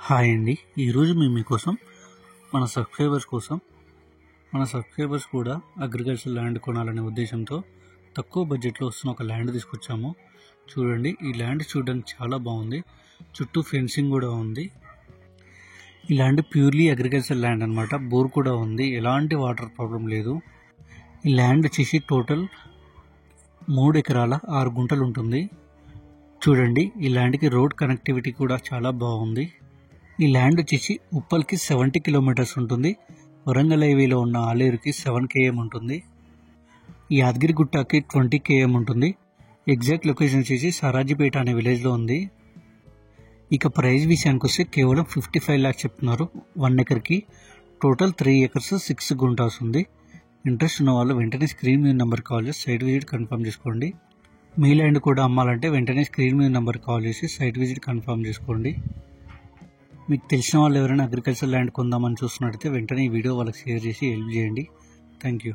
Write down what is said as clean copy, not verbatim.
Hi అండి. ఈరోజు మేము మీకోసం మన సబ్స్క్రైబర్స్ కూడా అగ్రికల్చర్ ల్యాండ్ కొనాలనే ఉద్దేశంతో తక్కువ బడ్జెట్లో వస్తున్న ఒక ల్యాండ్ తీసుకొచ్చాము. చూడండి, ఈ ల్యాండ్ చూడడానికి చాలా బాగుంది. చుట్టూ ఫెన్సింగ్ కూడా ఉంది. ఈ ల్యాండ్ ప్యూర్లీ అగ్రికల్చర్ ల్యాండ్ అనమాట. బోర్ కూడా ఉంది, ఎలాంటి వాటర్ ప్రాబ్లం లేదు. ఈ ల్యాండ్ వచ్చేసి టోటల్ 3 ఎకరాల 6 గుంటలు ఉంటుంది. చూడండి, ఈ ల్యాండ్కి రోడ్ కనెక్టివిటీ కూడా చాలా బాగుంది. ఈ ల్యాండ్ వచ్చేసి ఉప్పల్కి 70 కిలోమీటర్స్ ఉంటుంది. వరంగల్ హైవేలో ఉన్న ఆలేరుకి 7 km ఉంటుంది. యాదగిరిగుట్టకి 20 km ఉంటుంది. ఎగ్జాక్ట్ లొకేషన్ వచ్చేసి సరాజీపేట అనే విలేజ్లో ఉంది. ఇక ప్రైస్ విషయానికి వస్తే కేవలం 55 lakhs చెప్తున్నారు 1 ఎకర్కి. టోటల్ 3 acres 6 గుంటాస్ ఉంది. ఇంట్రెస్ట్ ఉన్న వాళ్ళు వెంటనే స్క్రీన్ మీద నెంబర్ కాల్ చేసి సైట్ విజిట్ కన్ఫర్మ్ చేసుకోండి. మీ ల్యాండ్ కూడా అమ్మాలంటే వెంటనే స్క్రీన్ మీద నెంబర్ కాల్ చేసి సైట్ విజిట్ కన్ఫర్మ్ చేసుకోండి. మీకు తెలిసిన వాళ్ళు ఎవరైనా అగ్రికల్చర్ ల్యాండ్ కొందామని చూస్తున్నట్టయితే వెంటనే ఈ వీడియో వాళ్ళకి షేర్ చేసి హెల్ప్ చేయండి. Thank you.